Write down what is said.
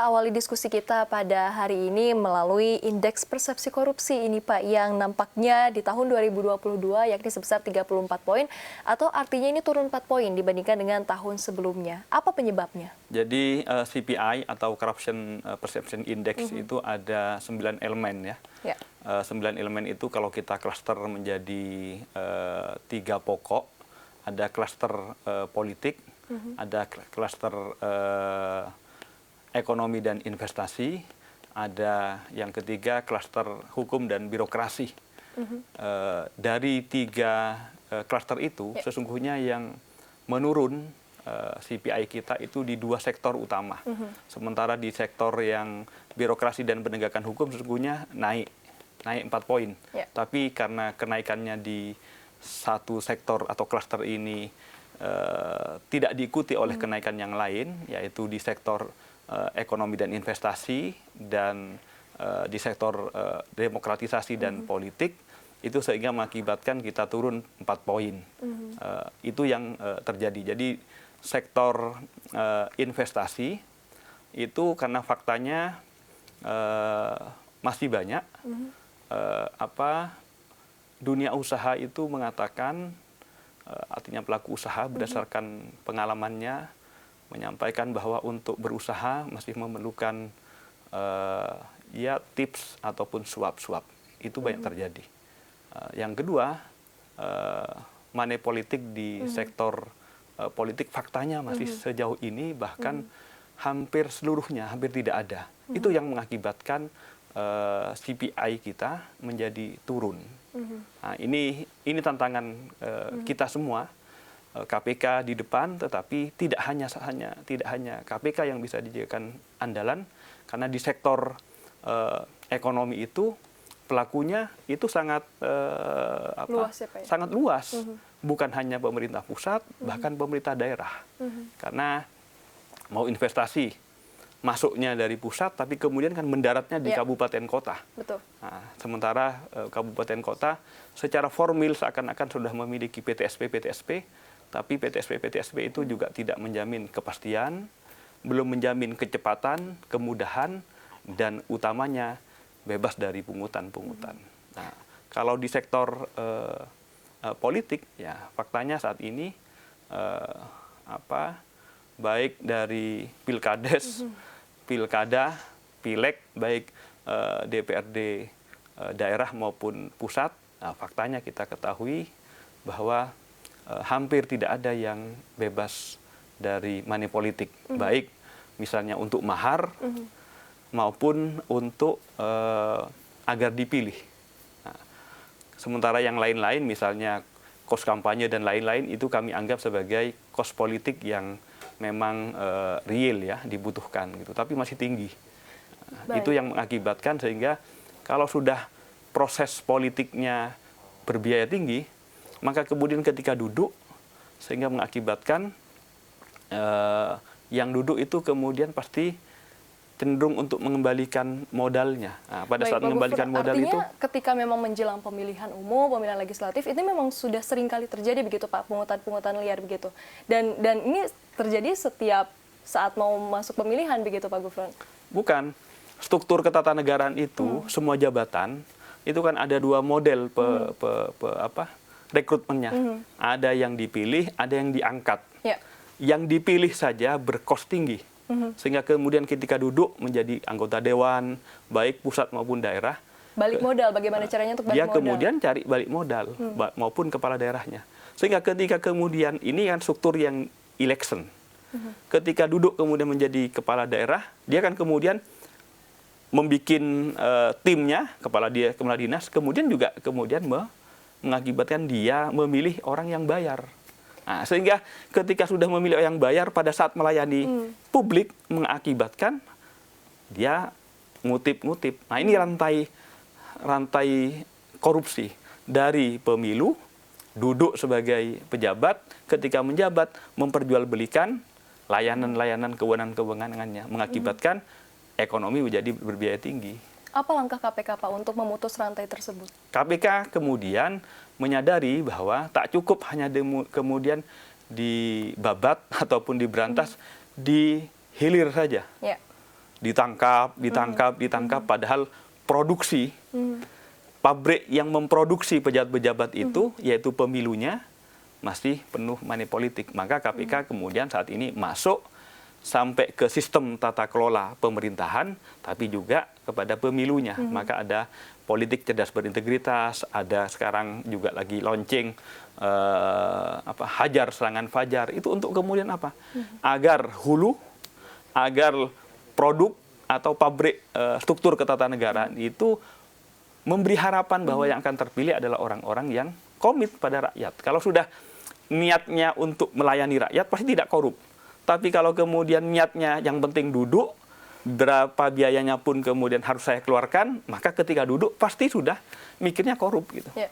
Awali diskusi kita pada hari ini melalui indeks persepsi korupsi ini Pak, yang nampaknya di tahun 2022 yakni sebesar 34 poin, atau artinya ini turun 4 poin dibandingkan dengan tahun sebelumnya. Apa penyebabnya? Jadi CPI atau Corruption Perception Index itu ada 9 elemen ya. 9 elemen itu kalau kita klaster menjadi 3 pokok, ada klaster politik, ada klaster ekonomi dan investasi, ada yang ketiga klaster hukum dan birokrasi. Dari 3 klaster itu sesungguhnya yang menurun CPI kita itu di 2 sektor utama. Sementara di sektor yang birokrasi dan penegakan hukum sesungguhnya naik 4 poin. Tapi karena kenaikannya di satu sektor atau klaster ini tidak diikuti oleh kenaikan yang lain, yaitu di sektor ekonomi dan investasi dan di sektor demokratisasi dan politik, itu sehingga mengakibatkan kita turun 4 poin. Itu yang terjadi. Jadi sektor investasi itu karena faktanya masih banyak dunia usaha itu mengatakan, artinya pelaku usaha berdasarkan pengalamannya menyampaikan bahwa untuk berusaha masih memerlukan tips ataupun suap-suap. Itu banyak terjadi. Yang kedua, money politik di sektor politik faktanya masih sejauh ini bahkan hampir seluruhnya, hampir tidak ada. Itu yang mengakibatkan CPI kita menjadi turun. Nah, ini tantangan kita semua. KPK di depan, tetapi tidak hanya KPK yang bisa dijadikan andalan, karena di sektor ekonomi itu pelakunya itu sangat luas, ya, Pak, sangat luas, bukan hanya pemerintah pusat, bahkan pemerintah daerah, karena mau investasi masuknya dari pusat, tapi kemudian kan mendaratnya di kabupaten kota. Betul. Nah, sementara kabupaten kota secara formil seakan-akan sudah memiliki PTSP, tapi PTSP itu juga tidak menjamin kepastian, belum menjamin kecepatan, kemudahan, dan utamanya bebas dari pungutan-pungutan. Nah, kalau di sektor politik, ya faktanya saat ini baik dari pilkada, pileg, baik DPRD daerah maupun pusat, nah, faktanya kita ketahui bahwa hampir tidak ada yang bebas dari money politik, baik misalnya untuk mahar maupun untuk agar dipilih. Nah, sementara yang lain-lain misalnya kos kampanye dan lain-lain itu kami anggap sebagai kos politik yang memang real ya, dibutuhkan gitu, tapi masih tinggi. Itu yang mengakibatkan sehingga kalau sudah proses politiknya berbiaya tinggi, maka kemudian ketika duduk sehingga mengakibatkan yang duduk itu kemudian pasti cenderung untuk mengembalikan modalnya. Nah, pada saat mengembalikan modal itu, ketika memang menjelang pemilihan umum, pemilihan legislatif, itu memang sudah sering kali terjadi begitu Pak, pungutan-pungutan liar begitu. Dan ini terjadi setiap saat mau masuk pemilihan begitu Pak Gufron? Bukan. Struktur ketatanegaraan itu semua jabatan itu kan ada 2 model rekrutmennya. Ada yang dipilih, ada yang diangkat. Yang dipilih saja berkos tinggi. Sehingga kemudian ketika duduk menjadi anggota dewan, baik pusat maupun daerah, balik modal, bagaimana caranya untuk balik modal? Dia kemudian cari balik modal, maupun kepala daerahnya. Sehingga ketika kemudian, ini kan struktur yang election. Ketika duduk kemudian menjadi kepala daerah, dia kan kemudian membuat timnya, kepala dinas, kemudian juga mengakibatkan dia memilih orang yang bayar. Nah, sehingga ketika sudah memilih orang yang bayar, pada saat melayani publik mengakibatkan dia ngutip-ngutip. Nah, ini rantai korupsi dari pemilu, duduk sebagai pejabat, ketika menjabat memperjualbelikan layanan-layanan kewenangan-kewenangannya, mengakibatkan ekonomi menjadi berbiaya tinggi. Apa langkah KPK Pak untuk memutus rantai tersebut? KPK kemudian menyadari bahwa tak cukup hanya kemudian dibabat ataupun diberantas di hilir saja. ditangkap, padahal produksi pabrik yang memproduksi pejabat-pejabat itu, yaitu pemilunya, masih penuh money politik. Maka KPK kemudian saat ini masuk sampai ke sistem tata kelola pemerintahan, tapi juga kepada pemilunya. Maka ada politik cerdas berintegritas, ada sekarang juga lagi launching hajar serangan fajar. Itu untuk kemudian apa? Agar hulu, agar produk atau pabrik struktur ketatanegaraan itu memberi harapan bahwa yang akan terpilih adalah orang-orang yang komit pada rakyat. Kalau sudah niatnya untuk melayani rakyat, pasti tidak korup. Tapi kalau kemudian niatnya yang penting duduk, berapa biayanya pun kemudian harus saya keluarkan, maka ketika duduk pasti sudah mikirnya korup gitu. Ya.